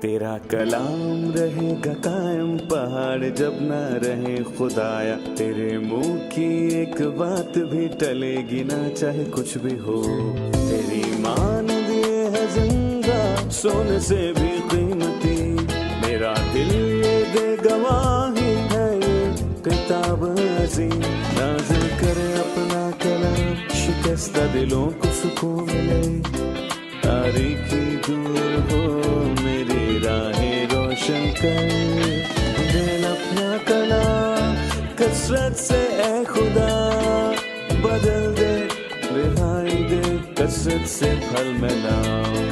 तेरा कलाम रहेगा कायम पहाड़ जब ना रहे खुदाया, तेरे मुंह की एक बात भी टलेगी ना चाहे कुछ भी हो। तेरी मान दिए है जिंदा सोने से भी कीमती, मेरा दिल ये दे गवाही है ये किताब अजीम। नाज़िल करे अपना कलाम, शिकस्ता दिलों को सुकून मिले, तारीखी दूर हो मेरी राहें रोशन कर। दिल अपना कलाम कसरत से ए खुदा बदल दे, रिहाई दे कसरत से फल मिला।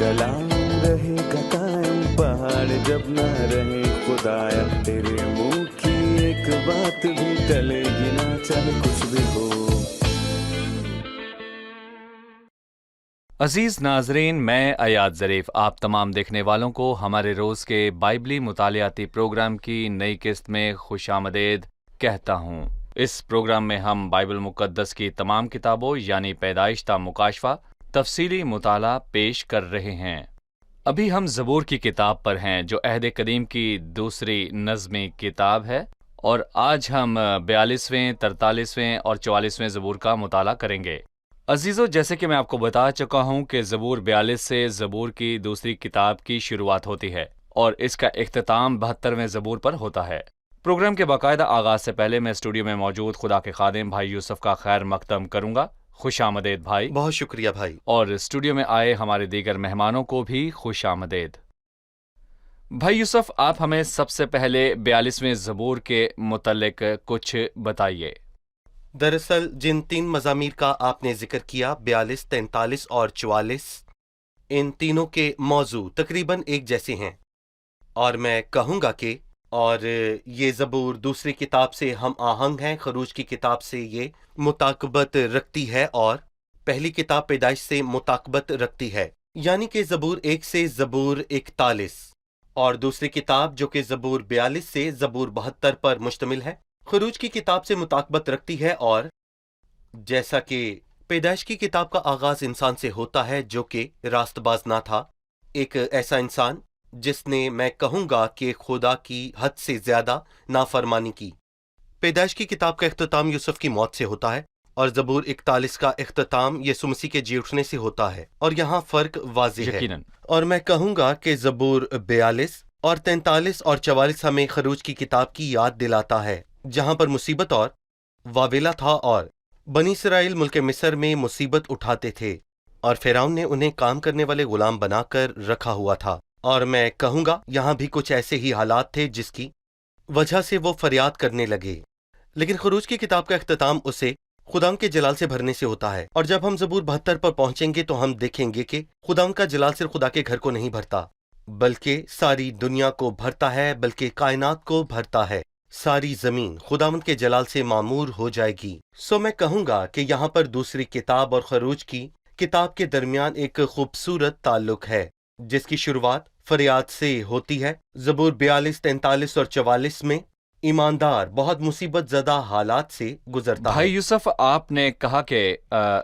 कलाम रहेगा कायम पहाड़ जब ना रहे खुदाया, तेरे मुंह की एक बात भी टलेगी ना चाहे कुछ भी हो। अजीज नाजरीन, मैं अयाद ज़रीफ आप तमाम देखने वालों को हमारे रोज़ के बाइबली मुतालियाती प्रोग्राम की नई किस्त में खुशामदीद कहता हूँ। इस प्रोग्राम में हम बाइबल मुक़द्दस की तमाम किताबों यानी पैदाइश ता मुकाशफा तफसीली मुताला पेश कर रहे हैं। अभी हम ज़बूर की किताब पर हैं जो अहद कदीम की दूसरी नज़मी किताब है, और आज हम 42वें, 43वें और 44वें ज़बूर का मुताला करेंगे। अजीज़ों, जैसे कि मैं आपको बता चुका हूँ कि ज़बूर 42 से ज़बूर की दूसरी किताब की शुरुआत होती है और इसका इख्तिताम 72वें ज़बूर पर होता है। प्रोग्राम के बाकायदा आगाज़ से पहले मैं स्टूडियो में मौजूद खुदा के खादिम भाई यूसुफ का खैर मकदम करूँगा। खुशामदीद भाई। बहुत शुक्रिया भाई। और स्टूडियो में आए हमारे दीगर मेहमानों को भी खुशामदीद। भाई यूसुफ, आप हमें सबसे पहले 42वें ज़बूर के मुतल्लिक कुछ बताइए। दरअसल जिन 3 मज़ामीर का आपने जिक्र किया, 42, 43 और 44, इन तीनों के मौजू तकरीबन एक जैसे हैं, और मैं कहूँगा कि और ये ज़बूर दूसरी किताब से हम आहंग हैं। खरूज की किताब से ये मुताकबत रखती है और पहली किताब पैदाइश से मुताकबत रखती है, यानी कि ज़बूर 1 से ज़बूर 41, और दूसरी किताब जो कि ज़बूर 42 से ज़बूर 72 पर मुश्तमिल है, खरूज की किताब से मुताकबत रखती है। और जैसा कि पैदाइश की किताब का आगाज इंसान से होता है जो कि रास्तबाज ना था, एक ऐसा इंसान जिसने, मैं कहूँगा कि खुदा की हद से ज्यादा नाफरमानी की। पैदाइश की किताब का इख्तिताम यूसुफ की मौत से होता है और ज़बूर 41 का इख्तिताम यीशु मसीह के जी उठने से होता है, और यहाँ फर्क वाज़ेह है। और मैं कहूँगा कि ज़बूर 42 और 43 और 44 हमें खरूज की किताब की याद दिलाता है, जहां पर मुसीबत और वावेला था और बनी इसराइल मुल्क मिस्र में मुसीबत उठाते थे और फिरौन ने उन्हें काम करने वाले गुलाम बनाकर रखा हुआ था। और मैं कहूँगा यहाँ भी कुछ ऐसे ही हालात थे जिसकी वजह से वो फरियाद करने लगे। लेकिन खरूज की किताब का इख्तिताम उसे खुदाम के जलाल से भरने से होता है, और जब हम ज़बूर 72 पर पहुंचेंगे तो हम देखेंगे कि खुदाम का जलाल सिर्फ खुदा के घर को नहीं भरता, बल्कि सारी दुनिया को भरता है, बल्कि कायनात को भरता है। सारी जमीन खुदावंद के जलाल से मामूर हो जाएगी। सो मैं कहूँगा कि यहाँ पर दूसरी किताब और खरूज की किताब के दरमियान एक खूबसूरत ताल्लुक है जिसकी शुरुआत फरियाद से होती है। ज़बूर 42, 43 और 44 में ईमानदार बहुत मुसीबत ज़दा हालात से गुजरता है। भाई यूसुफ, आपने कहा कि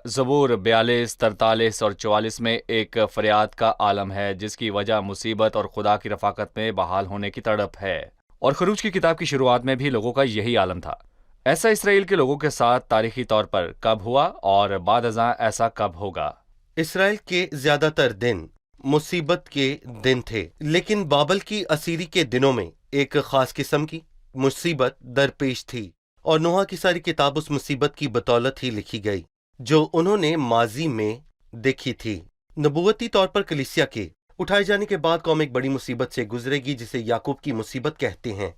ज़बूर 42, 43 और 44 में एक फरियाद का आलम है जिसकी वजह मुसीबत और खुदा की रफ़ाकत में बहाल होने की तड़प है, और खरूज की किताब की शुरुआत में भी लोगों का यही आलम था। ऐसा इसराइल के लोगों के साथ तारीखी तौर पर कब हुआ और बाद अज़ां ऐसा कब होगा? इसराइल के ज्यादातर दिन मुसीबत के दिन थे, लेकिन बाबल की असीरी के दिनों में एक खास किस्म की मुसीबत दरपेश थी, और नोहा की सारी किताब उस मुसीबत की बदौलत ही लिखी गई जो उन्होंने माजी में देखी थी। नबूवती तौर पर कलीसिया के उठाए जाने के बाद कौम एक बड़ी मुसीबत से गुजरेगी जिसे याकूब की मुसीबत कहते हैं।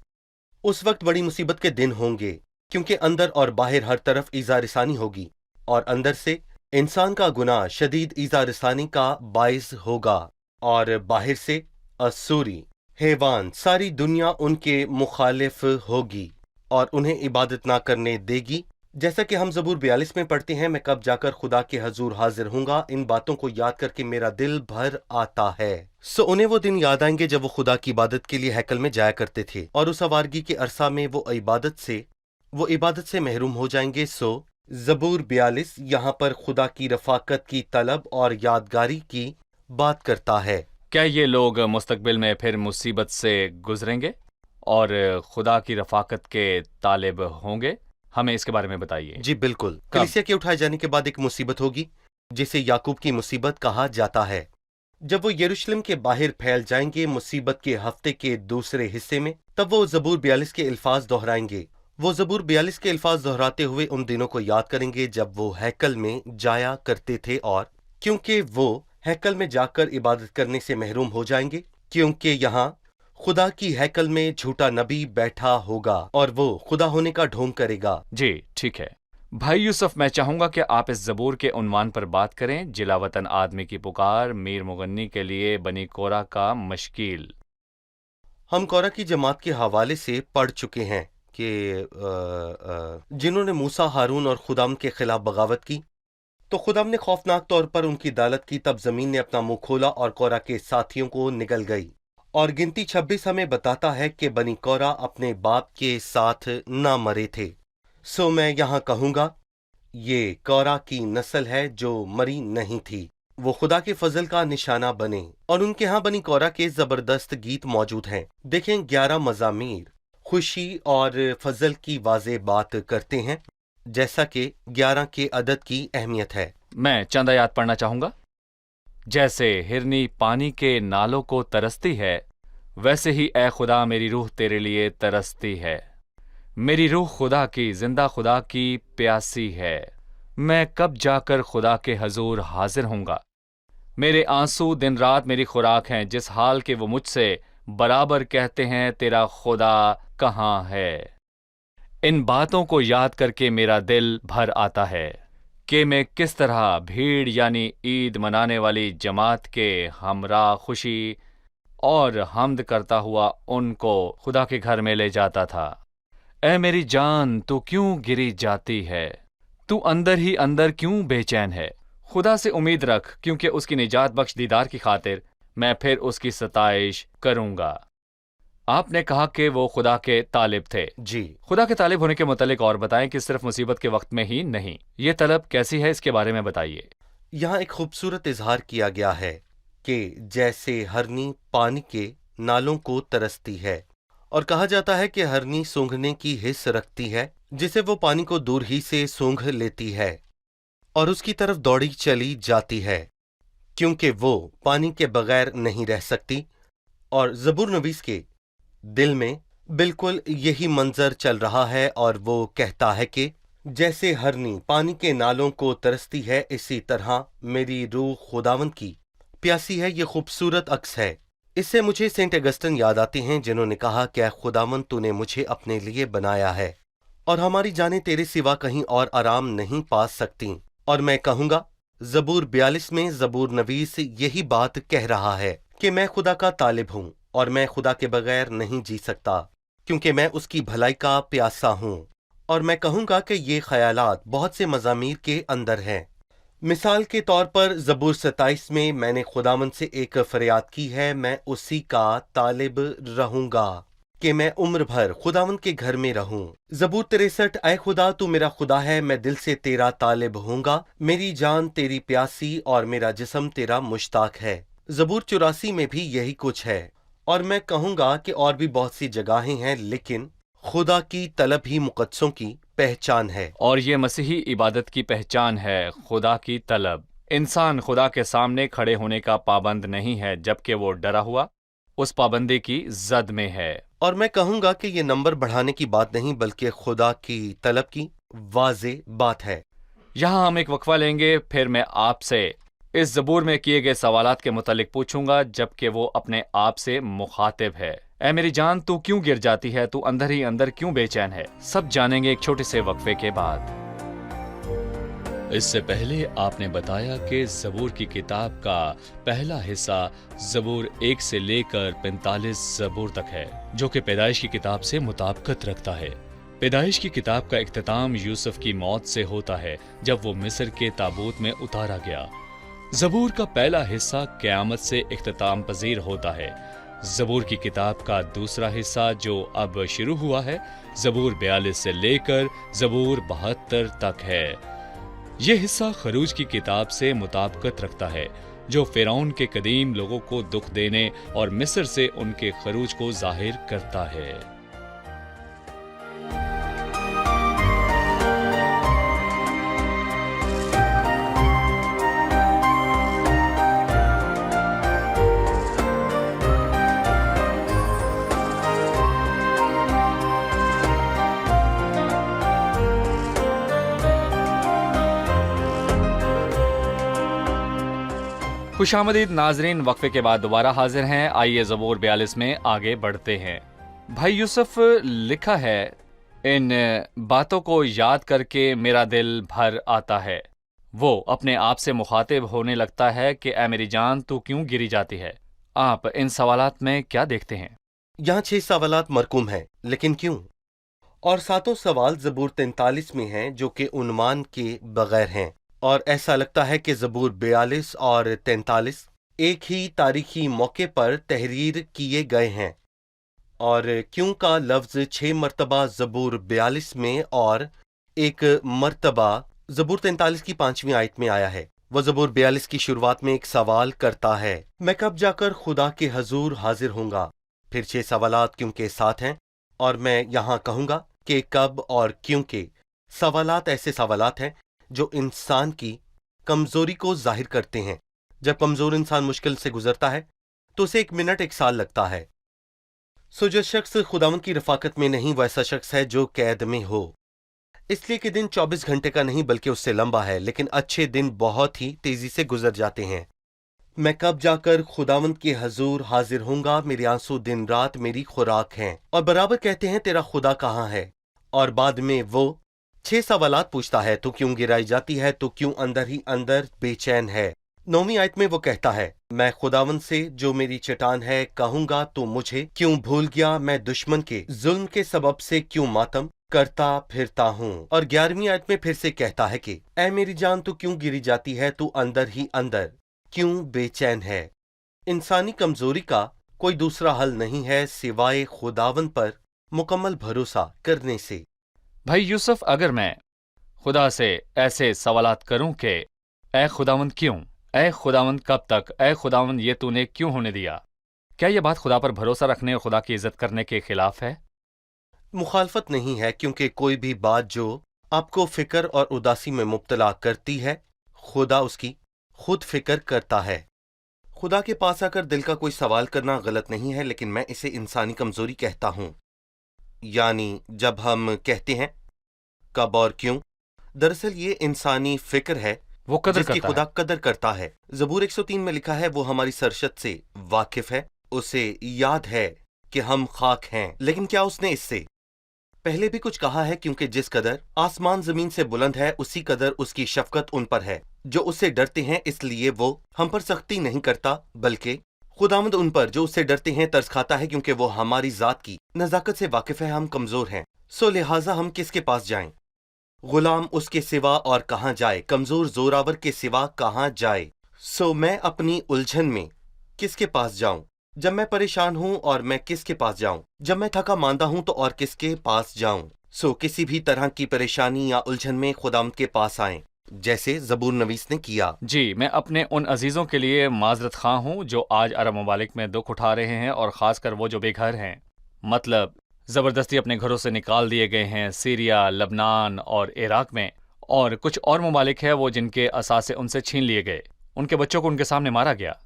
उस वक्त बड़ी मुसीबत के दिन होंगे क्योंकि अंदर और बाहर हर तरफ ईज़ा रिसानी होगी, और अंदर से इंसान का गुनाह शदीद ईज़ा रिसानी का बाइस होगा, और बाहर से असूरी हैवान सारी दुनिया उनके मुखालिफ होगी और उन्हें इबादत ना करने देगी। जैसा कि हम ज़बूर 42 में पढ़ते हैं, मैं कब जाकर खुदा के हजूर हाजिर हूँगा, इन बातों को याद करके मेरा दिल भर आता है। सो उन्हें वो दिन याद आएंगे जब वो खुदा की इबादत के लिए हैकल में जाया करते थे, और उस आवारगी के अरसा में वो इबादत से महरूम हो जाएंगे। सो ज़बूर 42 यहाँ पर खुदा की रफ़ाकत की तलब और यादगारी की बात करता है। क्या ये लोग मुस्तकबिल में फिर मुसीबत से गुजरेंगे और खुदा की रफाकत के तालिब होंगे? हमें इसके बारे में बताइए। जी बिल्कुल। कलीसिया के उठाए जाने के बाद एक मुसीबत होगी जिसे याकूब की मुसीबत कहा जाता है। जब वो यरूशलेम के बाहर फैल जाएंगे मुसीबत के हफ्ते के दूसरे हिस्से में, तब वो जबूर 42 के अल्फाज दोहराएंगे। वो जबूर 42 के अल्फाज दोहराते हुए उन दिनों को याद करेंगे जब वो हैकल में जाया करते थे, और क्योंकि वो हैकल में जाकर इबादत करने से महरूम हो जाएंगे, क्योंकि यहाँ खुदा की हैकल में झूठा नबी बैठा होगा और वो खुदा होने का ढोंग करेगा। जी ठीक है भाई यूसुफ, मैं चाहूंगा कि आप इस जबूर के उन्वान पर बात करें। जिला वतन आदमी की पुकार, मीर मुगन्नी के लिए बनी कोरा का मशकील। हम कोरा की जमात के हवाले से पढ़ चुके हैं कि जिन्होंने मूसा, हारून और खुदाम के खिलाफ बगावत की, तो खुदाम ने खौफनाक तौर पर उनकी अदालत की। तब जमीन ने अपना मुंह खोला और कोरा के साथियों को निगल गई। और गिनती 26 हमें बताता है कि बनी कोरा अपने बाप के साथ ना मरे थे। सो मैं यहाँ कहूंगा ये कोरा की नस्ल है जो मरी नहीं थी। वो खुदा के फजल का निशाना बने, और उनके यहाँ बनी कोरा के जबरदस्त गीत मौजूद हैं। देखें 11 मज़ामीर खुशी और फजल की वाज़ेह बात करते हैं, जैसा कि 11 के अदद की अहमियत है। मैं चंद आयात पढ़ना चाहूंगा। जैसे हिरनी पानी के नालों को तरसती है, वैसे ही ए खुदा मेरी रूह तेरे लिए तरसती है। मेरी रूह खुदा की, जिंदा खुदा की प्यासी है। मैं कब जाकर खुदा के हजूर हाजिर होऊंगा। मेरे आंसू दिन रात मेरी खुराक हैं, जिस हाल के वो मुझसे बराबर कहते हैं तेरा खुदा कहाँ है। इन बातों को याद करके मेरा दिल भर आता है कि मैं किस तरह भीड़ यानी ईद मनाने वाली जमात के हमरा खुशी और हमद करता हुआ उनको खुदा के घर में ले जाता था। ऐ मेरी जान तू क्यों गिरी जाती है, तू अंदर ही अंदर क्यों बेचैन है। खुदा से उम्मीद रख, क्योंकि उसकी निजात बख्श दीदार की खातिर मैं फिर उसकी सताइश करूंगा। आपने कहा कि वो खुदा के तालिब थे। जी, खुदा के तालिब होने के मुतालिक और बताएं कि सिर्फ मुसीबत के वक्त में ही नहीं। ये तलब कैसी है, इसके बारे में बताइए। यहाँ एक खूबसूरत इजहार किया गया है कि जैसे हरनी पानी के नालों को तरसती है, और कहा जाता है कि हरनी सूंघने की हिस्स रखती है, जिसे वो पानी को दूर ही से सूंघ लेती है और उसकी तरफ दौड़ी चली जाती है, क्योंकि वो पानी के बगैर नहीं रह सकती। और जबूर नवीस के दिल में बिल्कुल यही मंजर चल रहा है, और वो कहता है कि जैसे हरनी पानी के नालों को तरसती है, इसी तरह मेरी रूह खुदावंद की प्यासी है। ये खूबसूरत अक्स है। इससे मुझे सेंट अगस्टिन याद आते हैं, जिन्होंने कहा कि खुदावंद तूने मुझे अपने लिए बनाया है और हमारी जानें तेरे सिवा कहीं और आराम नहीं पा सकती। और मैं कहूँगा जबूर 42 में जबूर नवीस यही बात कह रहा है कि मैं खुदा का तालिब हूँ और मैं खुदा के बगैर नहीं जी सकता, क्योंकि मैं उसकी भलाई का प्यासा हूँ। और मैं कहूँगा कि ये ख्यालात बहुत से मज़ामीर के अंदर हैं। मिसाल के तौर पर जबूर 27 में मैंने खुदावंद से एक फरियाद की है, मैं उसी का तालिब रहूँगा कि मैं उम्र भर खुदावंद के घर में रहूं। जबूर 63 ऐ खुदा तू मेरा खुदा है, मैं दिल से तेरा तालिब होऊंगा, मेरी जान तेरी प्यासी और मेरा जिस्म तेरा मुश्ताक है। जबूर 84 में भी यही कुछ है। और मैं कहूँगा कि और भी बहुत सी जगहें हैं, लेकिन खुदा की तलब ही मुक़द्दसों की पहचान है। और ये मसीही इबादत की पहचान है, खुदा की तलब। इंसान खुदा के सामने खड़े होने का पाबंद नहीं है, जबकि वो डरा हुआ उस पाबंदी की जद में है। और मैं कहूँगा कि ये नंबर बढ़ाने की बात नहीं, बल्कि खुदा की तलब की वाज़े बात है। यहाँ हम एक वक्फा लेंगे, फिर मैं आपसे इस ज़बूर में किए गए सवालात के मुतालिक पूछूंगा, जबकि वो अपने आप से मुखातिब है। ऐ मेरी जान तू क्यों गिर जाती है, तू अंदर ही अंदर क्यों बेचैन है। सब जानेंगे एक छोटे से वक्फे के बाद। इससे पहले आपने बताया कि ज़बूर की किताब का पहला हिस्सा ज़बूर 1 से लेकर 45 ज़बूर तक है, जो कि पैदाइश की किताब से मुताबिकत रखता है। पैदाइश की किताब का इख्तिताम यूसुफ की मौत से होता है, जब वो मिस्र के ताबूत में उतारा गया। ज़बूर का पहला हिस्सा क़यामत से इख्तिताम पजीर होता है। ज़बूर की किताब का दूसरा हिस्सा जो अब शुरू हुआ है, ज़बूर 42 से लेकर ज़बूर 72 तक है। ये हिस्सा खरूज की किताब से मुताबिकत रखता है, जो फिरौन के कदीम लोगों को दुख देने और मिस्र से उनके खरूज को जाहिर करता है। खुशामदीद नाजरीन, वक्फे के बाद दोबारा हाजिर हैं। आइए ज़बूर 42 में आगे बढ़ते हैं। भाई यूसुफ लिखा है, इन बातों को याद करके मेरा दिल भर आता है। वो अपने आप से मुखातिब होने लगता है कि ऐ मेरी जान तू क्यों गिरी जाती है। आप इन सवालात में क्या देखते हैं? यहाँ 6 सवालात मरकूम हैं, लेकिन क्यों? और 7 सवाल ज़बूर 43 में हैं, जो कि उन्वान के बगैर हैं। और ऐसा लगता है कि ज़बूर 42 और 43 एक ही तारीखी मौके पर तहरीर किए गए हैं। और क्यों का लफ्ज़ 6 मरतबा ज़बूर 42 में और एक मरतबा ज़बूर 43 की 5वीं आयत में आया है। वह ज़बूर 42 की शुरुआत में एक सवाल करता है, मैं कब जाकर खुदा के हजूर हाजिर होऊंगा। फिर 6 सवालात क्यों के साथ हैं, और मैं यहाँ कहूँगा कि कब और क्यों के सवालात ऐसे सवालात हैं जो इंसान की कमजोरी को जाहिर करते हैं। जब कमजोर इंसान मुश्किल से गुजरता है तो उसे 1 मिनट 1 साल लगता है। सो जो शख्स खुदावंद की रफाकत में नहीं, वैसा शख्स है जो कैद में हो। इसलिए कि दिन 24 घंटे का नहीं बल्कि उससे लंबा है, लेकिन अच्छे दिन बहुत ही तेजी से गुजर जाते हैं। मैं कब जाकर खुदावंद के हजूर हाजिर होऊंगा, मेरे आंसू दिन रात मेरी खुराक हैं। और बराबर कहते हैं, तेरा खुदा कहाँ है। और बाद में वो 6 सवालात पूछता है, तू क्यों गिराई जाती है, तू क्यों अंदर ही अंदर बेचैन है। 9वीं आयत में वो कहता है, मैं खुदावंद से जो मेरी चट्टान है कहूंगा, तू मुझे क्यों भूल गया, मैं दुश्मन के जुल्म के सबब से क्यों मातम करता फिरता हूँ। और 11वीं आयत में फिर से कहता है कि ऐ मेरी जान तू क्यों गिरी जाती है, तू अंदर ही अंदर क्यों बेचैन है। इंसानी कमजोरी का कोई दूसरा हल नहीं है सिवाय खुदावंद पर मुकम्मल भरोसा करने से। भाई यूसुफ, अगर मैं खुदा से ऐसे सवालात करूं कि ऐ खुदावंद क्यों, ऐ खुदावंद कब तक, ऐ खुदावंद ये तूने क्यों होने दिया, क्या यह बात खुदा पर भरोसा रखने और खुदा की इज्जत करने के खिलाफ है? मुखालफत नहीं है, क्योंकि कोई भी बात जो आपको फिक्र और उदासी में मुब्तला करती है, खुदा उसकी खुद फिक्र करता है। खुदा के पास आकर दिल का कोई सवाल करना गलत नहीं है, लेकिन मैं इसे इंसानी कमजोरी कहता हूं। यानी जब हम कहते हैं कब और क्यों, दरअसल ये इंसानी फिक्र है वो कदर जिसकी करता खुदा है। कदर करता है। ज़बूर 103 में लिखा है, वो हमारी सरशत से वाकिफ है, उसे याद है कि हम खाक हैं। लेकिन क्या उसने इससे पहले भी कुछ कहा है? क्योंकि जिस कदर आसमान जमीन से बुलंद है, उसी कदर उसकी शफकत उन पर है जो उससे डरते हैं। इसलिए वो हम पर सख्ती नहीं करता, बल्कि खुदावंद उन पर जो उससे डरते हैं तरस खाता है, क्योंकि वो हमारी जात की नजाकत से वाकिफ है। हम कमजोर हैं, सो लिहाजा हम किसके पास जाएं? गुलाम उसके सिवा और कहाँ जाए, कमजोर जोरावर के सिवा कहाँ जाए। सो मैं अपनी उलझन में किसके पास जाऊं? जब मैं परेशान हूं और मैं किसके पास जाऊं? जब मैं थका मांदा हूं तो और किसके पास जाऊं? सो किसी भी तरह की परेशानी या उलझन में खुदावंद के पास आएं, जैसे ज़बूर नवीस ने किया। जी, मैं अपने उन अजीज़ों के लिए माजरत खां हूँ जो आज अरब ममालिक में दुख उठा रहे हैं, और ख़ासकर वो जो बेघर हैं, मतलब ज़बरदस्ती अपने घरों से निकाल दिए गए हैं, सीरिया, लबनान और इराक में। और कुछ और ममालिक है वो जिनके असासे उनसे छीन लिए गए, उनके बच्चों को उनके सामने मारा गया।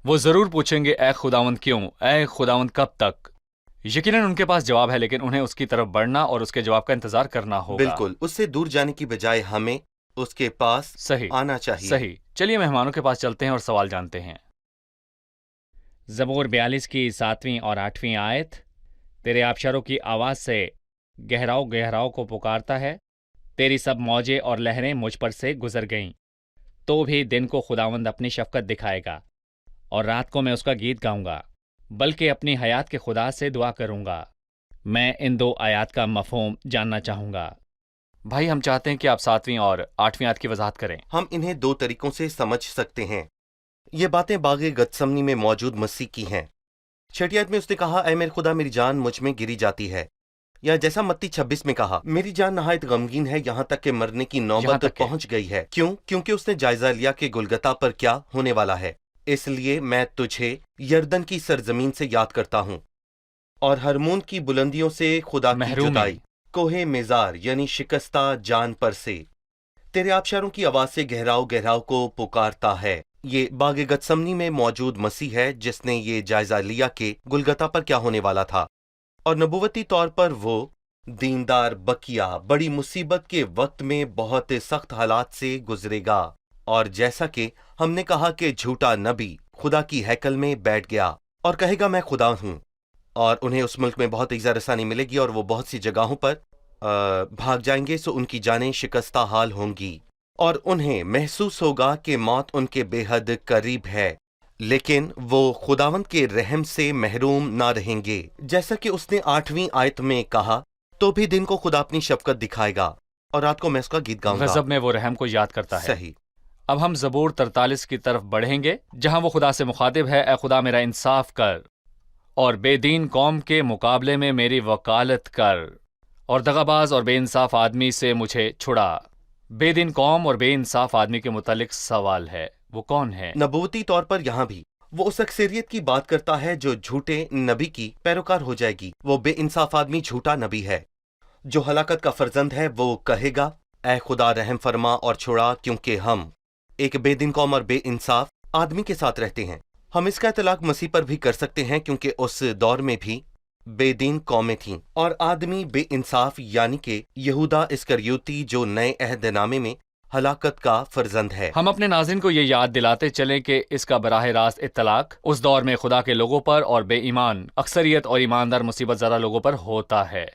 वो ज़रूर पूछेंगे, ऐ खुदावंद क्यों, ऐ खुदावंद कब तक। यकीनन उनके पास जवाब है, लेकिन उन्हें उसकी तरफ बढ़ना और उसके जवाब का इंतजार करना होगा। बिल्कुल, उससे दूर जाने की बजाय हमें उसके पास सही आना चाहिए। सही। चलिए मेहमानों के पास चलते हैं और सवाल जानते हैं। ज़बूर 42 की 7वीं और 8वीं आयत, तेरे आबशारों की आवाज़ से गहराव गहराव को पुकारता है, तेरी सब मौजें और लहरें मुझ पर से गुजर गईं। तो भी दिन को खुदावंद अपनी शफकत दिखाएगा और रात को मैं उसका गीत गाऊंगा, बल्कि अपनी हयात के खुदा से दुआ करूंगा। मैं इन 2 आयात का मफहूम जानना चाहूंगा। भाई, हम चाहते हैं कि आप 7वीं और 8वीं आयत की वजाहत करें। हम इन्हें 2 तरीकों से समझ सकते हैं। ये बातें बागे गतसमनी में मौजूद मसीह की हैं। 6ठी आयत में उसने कहा, ऐ मेरे खुदा मेरी जान मुझ में गिरी जाती है। یا جیسا متی 26 میں کہا، میری جان نہایت غمگین ہے یہاں تک کہ مرنے کی یہاں نوبت تک کہ پہنچ گئی ہے۔ کیوں؟ کیونکہ اس نے جائزہ لیا کہ گلگتا پر کیا ہونے والا ہے۔ اس لیے میں تجھے یردن کی سرزمین سے یاد کرتا ہوں اور ہرمون کی بلندیوں سے خدا کی محرومی۔ جدائی، کوہ میزار یعنی شکستہ جان پر سے تیرے آبشاروں کی آواز سے گہراؤ گہراؤ کو پکارتا ہے۔ یہ باغ گتسمنی میں موجود مسیح ہے جس نے یہ جائزہ لیا کہ گلگتا پر کیا ہونے والا تھا، اور نبوتی طور پر وہ دیندار بکیا بڑی مصیبت کے وقت میں بہت سخت حالات سے گزرے گا، اور جیسا کہ ہم نے کہا کہ جھوٹا نبی خدا کی ہیکل میں بیٹھ گیا اور کہے گا میں خدا ہوں، اور انہیں اس ملک میں بہت اجزا رسانی ملے گی اور وہ بہت سی جگہوں پر بھاگ جائیں گے، سو ان کی جانیں شکستہ حال ہوں گی اور انہیں محسوس ہوگا کہ موت ان کے بے حد قریب ہے، لیکن وہ خداوند کے رحم سے محروم نہ رہیں گے، جیسا کہ اس نے 8ویں آیت میں کہا، تو بھی دن کو خدا اپنی شفقت دکھائے گا اور رات کو میں اس کا گیت گاؤں گا۔ غضب میں وہ رحم کو یاد کرتا ہے۔ صحیح۔ اب ہم زبور 43 کی طرف بڑھیں گے، جہاں وہ خدا سے مخاطب ہے، اے خدا میرا انصاف کر اور بے دین قوم کے مقابلے میں میری وکالت کر، اور دغاباز اور بے انصاف آدمی سے مجھے چھڑا۔ بے دین قوم اور بے انصاف آدمی کے متعلق سوال ہے، وہ کون ہے؟ نبوتی طور پر یہاں بھی وہ اس اکثریت کی بات کرتا ہے جو جھوٹے نبی کی پیروکار ہو جائے گی۔ وہ بے انصاف آدمی جھوٹا نبی ہے جو ہلاکت کا فرزند ہے۔ وہ کہے گا، اے خدا رحم فرما اور چھڑا، کیونکہ ہم ایک بے دین قوم اور بے انصاف آدمی کے ساتھ رہتے ہیں۔ ہم اس کا اطلاق مسیح پر بھی کر سکتے ہیں، کیونکہ اس دور میں بھی بے دین قومیں تھیں اور آدمی بے انصاف، یعنی کہ یہودا اسکریوتی جو نئے عہد نامے میں ہلاکت کا فرزند ہے۔ ہم اپنے ناظرین کو یہ یاد دلاتے چلیں کہ اس کا براہ راست اطلاق اس دور میں خدا کے لوگوں پر اور بے ایمان اکثریت اور ایماندار مصیبت زدہ لوگوں پر ہوتا ہے،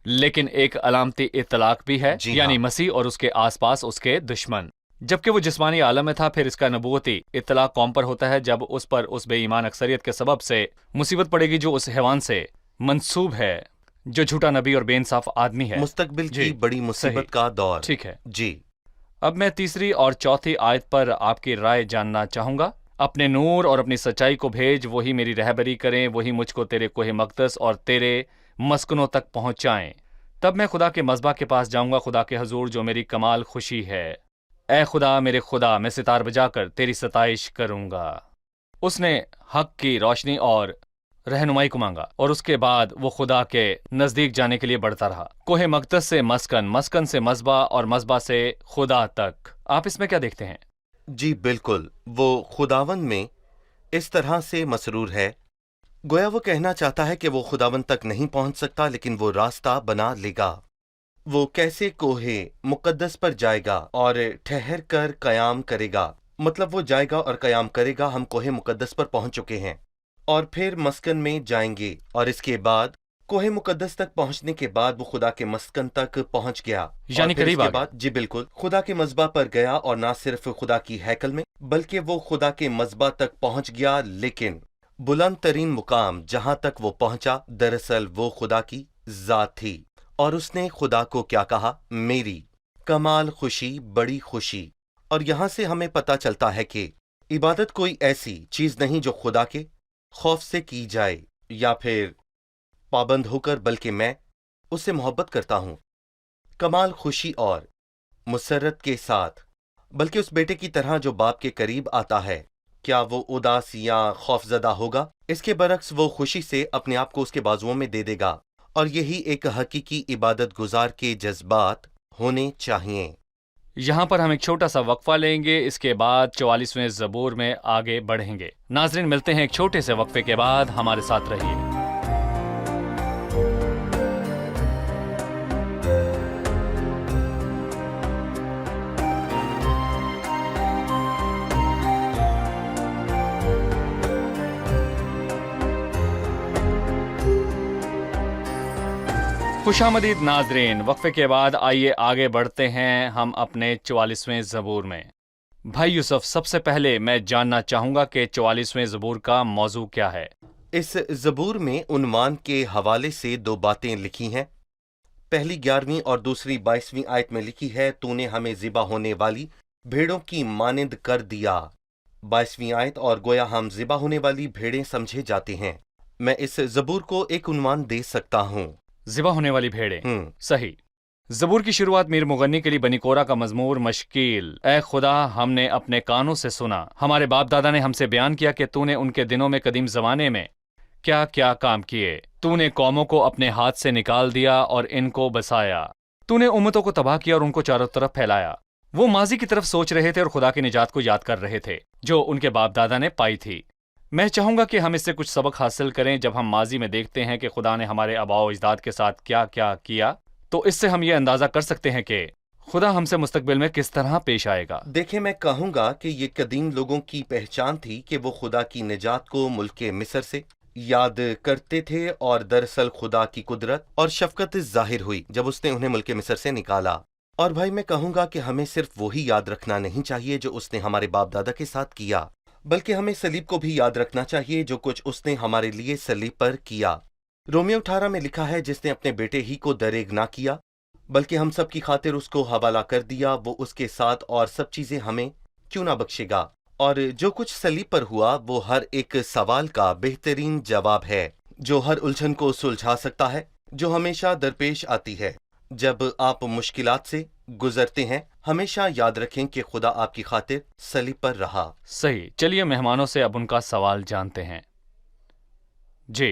لیکن ایک علامتی اطلاق بھی ہے، جی یعنی ہاں۔ مسیح اور اس کے آس پاس اس کے دشمن۔ جبکہ وہ جسمانی عالم میں تھا، پھر اس کا نبوتی اطلاق قوم پر ہوتا ہے جب اس پر اس بے ایمان اکثریت کے سبب سے مصیبت پڑے گی جو اس حیوان سے منسوب ہے، جو جھوٹا نبی اور بے انصاف آدمی ہے۔ مستقبل جی، کی بڑی مصیبت صحیح۔ کا دور۔ ٹھیک ہے، جی اب میں تیسری اور چوتھی آیت پر آپ کی رائے جاننا چاہوں گا۔ اپنے نور اور اپنی سچائی کو بھیج، وہی میری رہبری کریں، وہی مجھ کو تیرے کوہ مقدس اور تیرے مسکنوں تک پہنچائیں۔ تب میں خدا کے مذبح کے پاس جاؤں گا، خدا کے حضور جو میری کمال خوشی ہے۔ اے خدا میرے خدا، میں ستار بجا کر تیری ستائش کروں گا۔ اس نے حق کی روشنی اور رہنمائی کو مانگا، اور اس کے بعد وہ خدا کے نزدیک جانے کے لیے بڑھتا رہا، کوہ مقدس سے مسکن، مسکن سے مذبح اور مذبح سے خدا تک۔ آپ اس میں کیا دیکھتے ہیں؟ جی بالکل، وہ خداوند میں اس طرح سے مسرور ہے، گویا وہ کہنا چاہتا ہے کہ وہ خداوند تک نہیں پہنچ سکتا، لیکن وہ راستہ بنا لے گا۔ وہ کیسے کوہ مقدس پر جائے گا اور ٹھہر کر قیام کرے گا، مطلب وہ جائے گا اور قیام کرے گا۔ ہم کوہ مقدس پر پہنچ چکے ہیں اور پھر مسکن میں جائیں گے، اور اس کے بعد کوہ مقدس تک پہنچنے کے بعد وہ خدا کے مسکن تک پہنچ گیا، یعنی اور پھر قریب اس آ کے گیا۔ بعد جی بالکل خدا کے مذبح پر گیا، اور نہ صرف خدا کی ہیکل میں بلکہ وہ خدا کے مذبح تک پہنچ گیا۔ لیکن بلند ترین مقام جہاں تک وہ پہنچا، دراصل وہ خدا کی ذات تھی، اور اس نے خدا کو کیا کہا؟ میری کمال خوشی، بڑی خوشی۔ اور یہاں سے ہمیں پتہ چلتا ہے کہ عبادت کوئی ایسی چیز نہیں جو خدا کے خوف سے کی جائے یا پھر پابند ہو کر، بلکہ میں اس سے محبت کرتا ہوں کمال خوشی اور مسرت کے ساتھ، بلکہ اس بیٹے کی طرح جو باپ کے قریب آتا ہے۔ کیا وہ اداس یا خوف زدہ ہوگا؟ اس کے برعکس وہ خوشی سے اپنے آپ کو اس کے بازوؤں میں دے دے گا، اور یہی ایک حقیقی عبادت گزار کے جذبات ہونے چاہئیں۔ یہاں پر ہم ایک چھوٹا سا وقفہ لیں گے، اس کے بعد 44ویں زبور میں آگے بڑھیں گے۔ ناظرین، ملتے ہیں ایک چھوٹے سے وقفے کے بعد، ہمارے ساتھ رہیے۔ خوش آمدید ناظرین، وقفے کے بعد آئیے آگے بڑھتے ہیں ہم اپنے 44ویں زبور میں۔ بھائی یوسف، سب سے پہلے میں جاننا چاہوں گا کہ 44ویں زبور کا موضوع کیا ہے؟ اس زبور میں عنوان کے حوالے سے 2 باتیں لکھی ہیں۔ پہلی 11ویں اور دوسری 22ویں آیت میں لکھی ہے، تو نے ہمیں ذبح ہونے والی بھیڑوں کی مانند کر دیا۔ 22ویں آیت، اور گویا ہم ذبح ہونے والی بھیڑیں سمجھے جاتے ہیں۔ میں اس زبور کو ایک عنوان دے سکتا ہوں۔ ज़िबा होने वाली भेड़ें। हम्म। सही। ज़बूर की शुरुआत मीर मुगन्नी के लिए बनी कोरा का मज़मूर मशकील। ऐ खुदा, हमने अपने कानों से सुना, हमारे बाप दादा ने हमसे बयान किया कि तूने उनके दिनों में कदीम ज़माने में क्या क्या काम किए। तूने कौमों को अपने हाथ से निकाल दिया और इनको बसाया। तूने उम्मतों को तबाह किया और उनको चारों तरफ फैलाया। वो माजी की तरफ सोच रहे थे और खुदा की निजात को याद कर रहे थे जो उनके बाप दादा ने पाई थी। मैं चाहूंगा कि हम इससे कुछ सबक हासिल करें। जब हम माजी में देखते हैं कि खुदा ने हमारे आबाओ अजदाद के साथ क्या क्या किया, तो इससे हम ये अंदाजा कर सकते हैं कि खुदा हमसे मुस्तकबिल में किस तरह पेश आएगा। देखें, मैं कहूंगा कि ये कदीम लोगों की पहचान थी कि वो खुदा की निजात को मुल्क मिस्र से याद करते थे, और दरअसल खुदा की कुदरत और शफकत जाहिर हुई जब उसने उन्हें मुल्क मिस्र से निकाला। और भाई, मैं कहूंगा कि हमें सिर्फ वही याद रखना नहीं चाहिए जो उसने हमारे बाप दादा के साथ किया, बल्कि हमें सलीब को भी याद रखना चाहिए जो कुछ उसने हमारे लिए सलीब पर किया। रोमियो 18 में लिखा है, जिसने अपने बेटे ही को दरेग ना किया बल्कि हम सब की खातिर उसको हवाला कर दिया, वो उसके साथ और सब चीजें हमें क्यों ना बख्शेगा। और जो कुछ सलीब पर हुआ वो हर एक सवाल का बेहतरीन जवाब है जो हर उलझन को सुलझा सकता है जो हमेशा दरपेश आती है जब आप मुश्किलात से गुजरते हैं। हमेशा याद रखें कि खुदा आपकी खातिर सलीब पर रहा। सही। चलिए मेहमानों से अब उनका सवाल जानते हैं। जी।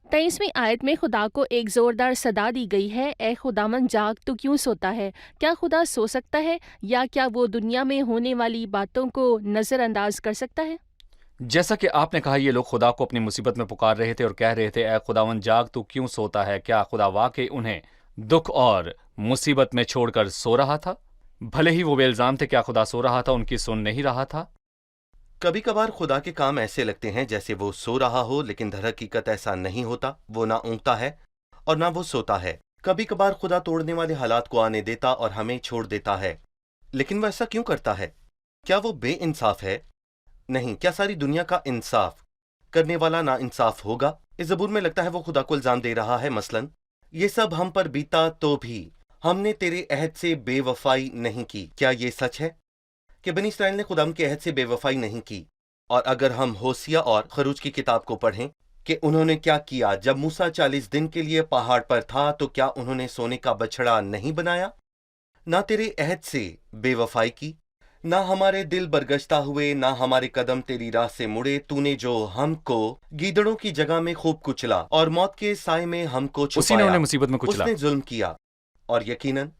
23वीं आयत में खुदा को एक जोरदार सदा दी गई है, ए खुदावन जाग, तू क्यों सोता है। क्या खुदा सो सकता है, या क्या वो दुनिया में होने वाली बातों को नजरअंदाज कर सकता है? जैसा कि आपने कहा, ये लोग खुदा को अपनी मुसीबत में पुकार रहे थे और कह रहे थे, ऐ खुदावन जाग, तू क्यों सोता है। क्या खुदा वाकई उन्हें दुख और मुसीबत में छोड़कर सो रहा था? भले ही वो बेइल्जाम थे, क्या खुदा सो रहा था, उनकी सुन नहीं रहा था? कभी कभार खुदा के काम ऐसे लगते हैं जैसे वो सो रहा हो, लेकिन दर हकीकत ऐसा नहीं होता। वो ना ऊँगता है और ना वो सोता है। कभी कभार खुदा तोड़ने वाले हालात को आने देता और हमें छोड़ देता है, लेकिन वो ऐसा क्यों करता है? क्या वो बेइंसाफ है? नहीं। क्या सारी दुनिया का इंसाफ करने वाला ना इंसाफ होगा? इस ज़बूर में लगता है वो खुदा को इल्जाम दे रहा है, मसलन, ये सब हम पर बीता तो भी हमने तेरे अहद से बेवफाई नहीं की। क्या ये सच है कि बनी इस्राइल ने खुदाम के अहद से बेवफाई नहीं की? और अगर हम होसिया और खरूज की किताब को पढ़ें कि उन्होंने क्या किया जब मूसा 40 दिन के लिए पहाड़ पर था, तो क्या उन्होंने सोने का बछड़ा नहीं बनाया? ना तेरे अहद से बेवफाई की, ना हमारे दिल बरगश्ता हुए, ना हमारे कदम तेरी राह से मुड़े। तूने जो हमको गीदड़ों की जगह में खूब कुचला और मौत के साए में हमको उसी ने छुपाया। उन्हें मुसीबत में कुचला। उसने जुल्म किया। और यकीनन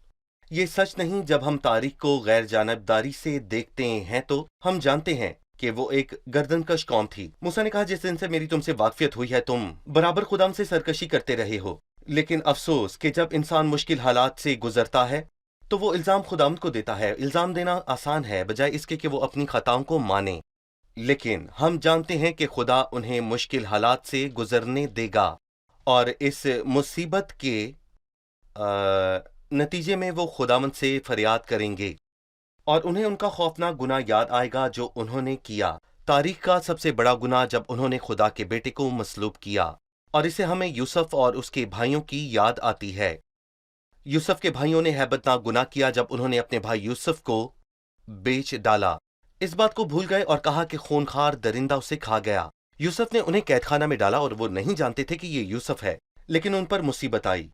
ये सच नहीं। जब हम तारीख को गैर जानबदारी से देखते हैं तो हम जानते हैं कि वो एक गर्दनकश कौम थी। मूसा ने कहा, जिस दिन से मेरी तुमसे वाकफियत हुई है, तुम बराबर खुदाम से सरकशी करते रहे हो। लेकिन अफसोस कि जब इंसान मुश्किल हालात से गुजरता है तो वो इल्जाम खुदावंद को देता है। इल्जाम देना आसान है बजाय इसके कि वो अपनी खताओं को माने, लेकिन हम जानते हैं कि खुदा उन्हें मुश्किल हालात से गुजरने देगा और इस मुसीबत के नतीजे में वो खुदावंद से फरियाद करेंगे और उन्हें उनका खौफनाक गुनाह याद आएगा जो उन्होंने किया। तारीख का सबसे बड़ा गुनाह जब उन्होंने खुदा के बेटे को मसलूब किया, और इसे हमें यूसुफ और उसके भाइयों की याद आती है। यूसुफ के भाइयों ने हैबतनाक गुनाह किया जब उन्होंने अपने भाई यूसुफ को बेच डाला। इस बात को भूल गए और कहा कि खूनखार दरिंदा उसे खा गया। यूसुफ ने उन्हें कैदखाना में डाला और वो नहीं जानते थे कि ये यूसुफ है, लेकिन उन पर मुसीबत आई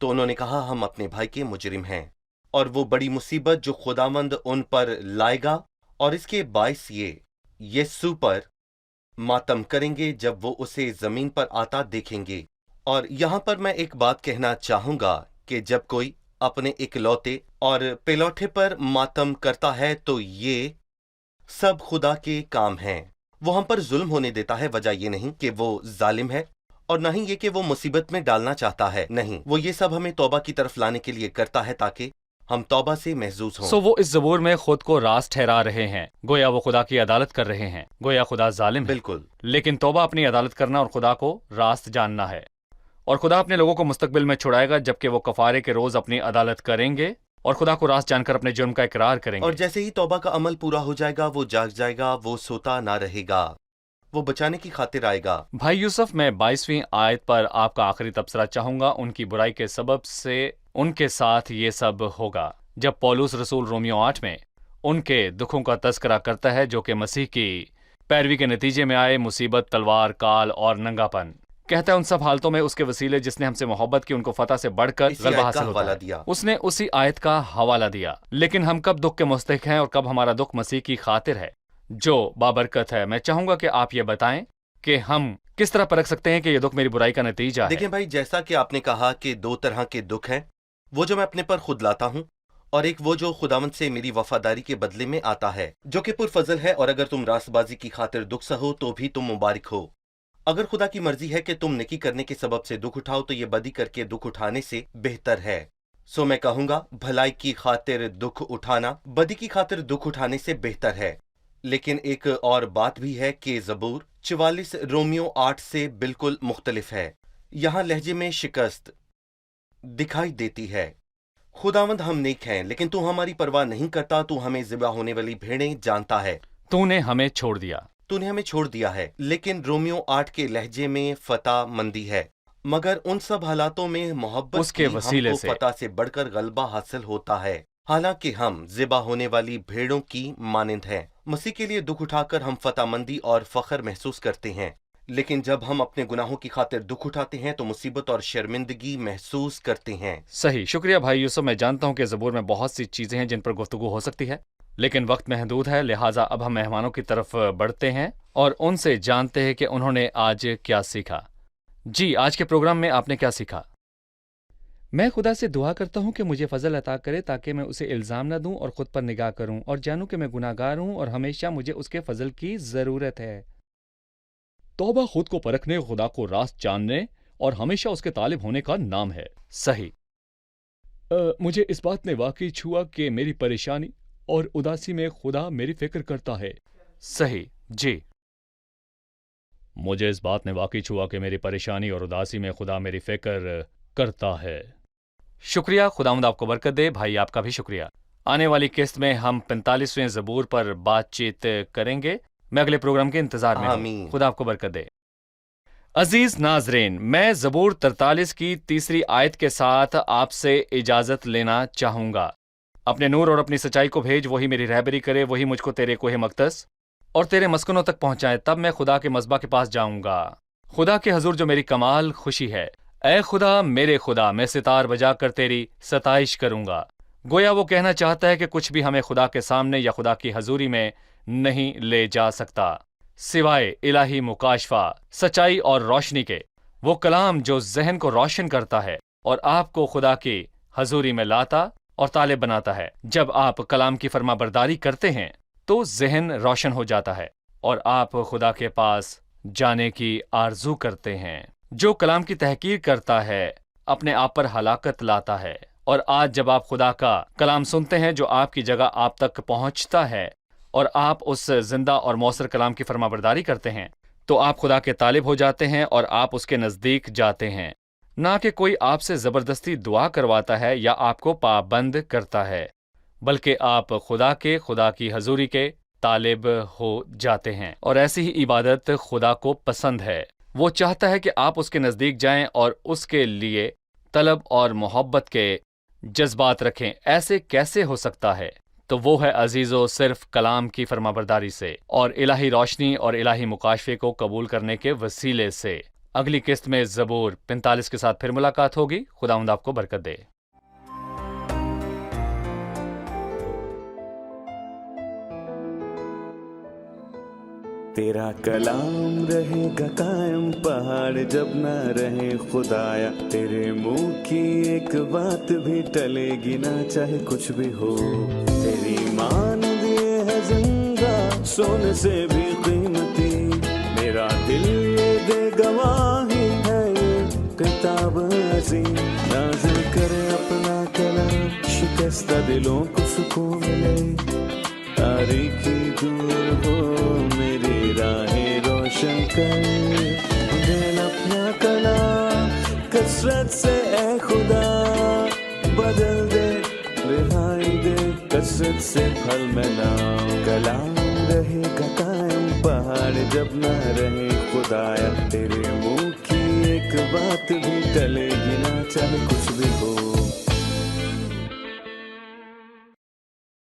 तो उन्होंने कहा, हम अपने भाई के मुजरिम हैं। और वो बड़ी मुसीबत जो खुदावंद उन पर लाएगा, और इसके बायस ये यीशु पर मातम करेंगे जब वो उसे जमीन पर आता देखेंगे। और यहाँ पर मैं एक बात कहना चाहूंगा कि जब कोई अपने इकलौते और पेलौठे पर मातम करता है तो ये सब खुदा के काम हैं। वो हम पर जुल्म होने देता है, वजह ये नहीं कि वो जालिम है और न ही ये कि वो मुसीबत में डालना चाहता है। नहीं, वो ये सब हमें तौबा की तरफ लाने के लिए करता है ताकि हम तौबा से महजूज हों। वो इस ज़बूर में खुद को रास्त ठहरा रहे हैं, गोया वो खुदा की अदालत कर रहे हैं, गोया खुदा जालिम है। बिल्कुल। लेकिन तौबा अपनी अदालत करना और खुदा को रास्त जानना है, और खुदा अपने लोगों को मुस्तकबिल में छुड़ाएगा जबकि वो कफारे के रोज अपनी अदालत करेंगे और खुदा को रास्त जानकर अपने जुर्म का इकरार करेंगे। और जैसे ही तौबा का अमल पूरा हो जाएगा वो जाग जाएगा, वो सोता ना रहेगा, वो बचाने की खातिर आएगा। भाई यूसुफ, मैं 22वीं आयत पर आपका आखिरी तबसरा चाहूंगा। उनकी बुराई के सबब से उनके साथ ये सब होगा। जब पौलुस रसूल रोमियो 8 में उनके दुखों का तस्करा करता है जो कि मसीह की पैरवी के नतीजे में आए, मुसीबत, तलवार, काल और नंगापन। کہتا ہے ان سب حالتوں میں اس کے وسیلے جس نے ہم سے محبت کی ان کو فتح سے بڑھ کر اسی غلبہ آیت کا حاصل ہوتا حوالہ ہے۔ دیا۔ اس نے اسی آیت کا حوالہ دیا۔ لیکن ہم کب دکھ کے مستحق ہیں اور کب ہمارا دکھ مسیح کی خاطر ہے جو بابرکت ہے؟ میں چاہوں گا کہ آپ یہ بتائیں کہ ہم کس طرح پرکھ سکتے ہیں کہ یہ دکھ میری برائی کا نتیجہ ہے؟ دیکھیں بھائی، جیسا کہ آپ نے کہا کہ دو طرح کے دکھ ہیں، وہ جو میں اپنے پر خود لاتا ہوں، اور ایک وہ جو خداوند سے میری وفاداری کے بدلے میں آتا ہے، جو کہ پرفضل ہے، اور اگر تم راست بازی کی خاطر دکھ سہو تو بھی تم مبارک ہو۔ اگر خدا کی مرضی ہے کہ تم نیکی کرنے کے سبب سے دکھ اٹھاؤ تو یہ بدی کر کے دکھ اٹھانے سے بہتر ہے۔ سو میں کہوں گا بھلائی کی خاطر دکھ اٹھانا بدی کی خاطر دکھ اٹھانے سے بہتر ہے۔ لیکن ایک اور بات بھی ہے کہ زبور 44 رومیو 8 سے بالکل مختلف ہے۔ یہاں لہجے میں شکست دکھائی دیتی ہے۔ خداوند ہم نیک ہیں لیکن تو ہماری پرواہ نہیں کرتا، تو ہمیں ذبح ہونے والی بھیڑیں جانتا ہے، تو نے ہمیں چھوڑ دیا۔ تو نے ہمیں چھوڑ دیا ہے۔ لیکن رومیو 8 کے لہجے میں فتح مندی ہے، مگر ان سب حالاتوں میں محبت اس کے کی وسیلے ہم کو سے فتح سے بڑھ کر غلبہ حاصل ہوتا ہے، حالانکہ ہم ذبح ہونے والی بھیڑوں کی مانند ہیں۔ مسیح کے لیے دکھ اٹھا کر ہم فتح مندی اور فخر محسوس کرتے ہیں، لیکن جب ہم اپنے گناہوں کی خاطر دکھ اٹھاتے ہیں تو مصیبت اور شرمندگی محسوس کرتے ہیں۔ صحیح، شکریہ بھائی یوسف۔ میں جانتا ہوں کہ زبور میں بہت سی چیزیں ہیں جن پر گفتگو ہو سکتی ہے، لیکن وقت محدود ہے، لہٰذا اب ہم مہمانوں کی طرف بڑھتے ہیں اور ان سے جانتے ہیں کہ انہوں نے آج کیا سیکھا۔ جی، آج کے پروگرام میں آپ نے کیا سیکھا؟ میں خدا سے دعا کرتا ہوں کہ مجھے فضل عطا کرے تاکہ میں اسے الزام نہ دوں اور خود پر نگاہ کروں اور جانوں کہ میں گناہ گار ہوں اور ہمیشہ مجھے اس کے فضل کی ضرورت ہے۔ توبہ خود کو پرکھنے، خدا کو راست جاننے اور ہمیشہ اس کے طالب ہونے کا نام ہے۔ صحیح۔ مجھے اس بات نے واقعی چھوا کہ میری پریشانی اور اداسی میں خدا میری فکر کرتا ہے۔ صحیح، جی۔ مجھے اس بات نے واقعی چھوا کہ میری پریشانی اور اداسی میں خدا میری فکر کرتا ہے۔ شکریہ، خداوند آپ کو برکت دے۔ بھائی آپ کا بھی شکریہ۔ آنے والی قسط میں ہم 45ویں زبور پر بات چیت کریں گے۔ میں اگلے پروگرام کے انتظار میں ہوں۔ آمین۔ خدا آپ کو برکت دے۔ عزیز ناظرین، میں زبور 43 کی تیسری آیت کے ساتھ آپ سے اجازت لینا چاہوں گا۔ اپنے نور اور اپنی سچائی کو بھیج، وہی میری رہبری کرے، وہی مجھ کو تیرے کوہ مقدس اور تیرے مسکنوں تک پہنچائے، تب میں خدا کے مذبح کے پاس جاؤں گا، خدا کے حضور جو میری کمال خوشی ہے۔ اے خدا، میرے خدا، میں ستار بجا کر تیری ستائش کروں گا۔ گویا وہ کہنا چاہتا ہے کہ کچھ بھی ہمیں خدا کے سامنے یا خدا کی حضوری میں نہیں لے جا سکتا سوائے الہی مکاشفہ، سچائی اور روشنی کے، وہ کلام جو ذہن کو روشن کرتا ہے اور آپ کو خدا کی حضوری میں لاتا اور طالب بناتا ہے۔ جب آپ کلام کی فرما برداری کرتے ہیں تو ذہن روشن ہو جاتا ہے اور آپ خدا کے پاس جانے کی آرزو کرتے ہیں۔ جو کلام کی تحقیر کرتا ہے اپنے آپ پر ہلاکت لاتا ہے، اور آج جب آپ خدا کا کلام سنتے ہیں جو آپ کی جگہ آپ تک پہنچتا ہے اور آپ اس زندہ اور مؤثر کلام کی فرما برداری کرتے ہیں تو آپ خدا کے طالب ہو جاتے ہیں اور آپ اس کے نزدیک جاتے ہیں، نہ کہ کوئی آپ سے زبردستی دعا کرواتا ہے یا آپ کو پابند کرتا ہے، بلکہ آپ خدا کی حضوری کے طالب ہو جاتے ہیں۔ اور ایسی ہی عبادت خدا کو پسند ہے۔ وہ چاہتا ہے کہ آپ اس کے نزدیک جائیں اور اس کے لیے طلب اور محبت کے جذبات رکھیں۔ ایسے کیسے ہو سکتا ہے؟ تو وہ ہے عزیزو صرف کلام کی فرمانبرداری سے اور الہی روشنی اور الہی مکاشفے کو قبول کرنے کے وسیلے سے۔ اگلی قسط میں زبور 45 کے ساتھ پھر ملاقات ہوگی۔ خداوند آپ کو برکت دے۔ تیرا کلام رہے گا قائم، پہاڑ جب نہ رہے خدایا، تیرے منہ کی ایک بات بھی ٹلے گی نہ چاہے کچھ بھی ہو، تیری مانند یہ ہے زندہ سونے سے بھی قیمتی، میرا دل یہ دے گواہی ہے یہ کتاب عظیم، نازل کرے اپنا کلام، شکستہ دلوں کو سکون ملے، تاریکی دور ہو میری راہیں روشن کر، دل اپنا کلام کثرت سے اے خدا بدل دے، رہائی دے کثرت سے پھل ملاؤ، کلام رہے گا قائم، پہاڑ جب نہ رہے خدایا، تیرے منہ کی ایک بات بھی ٹلے گی نہ چاہے کچھ بھی ہو۔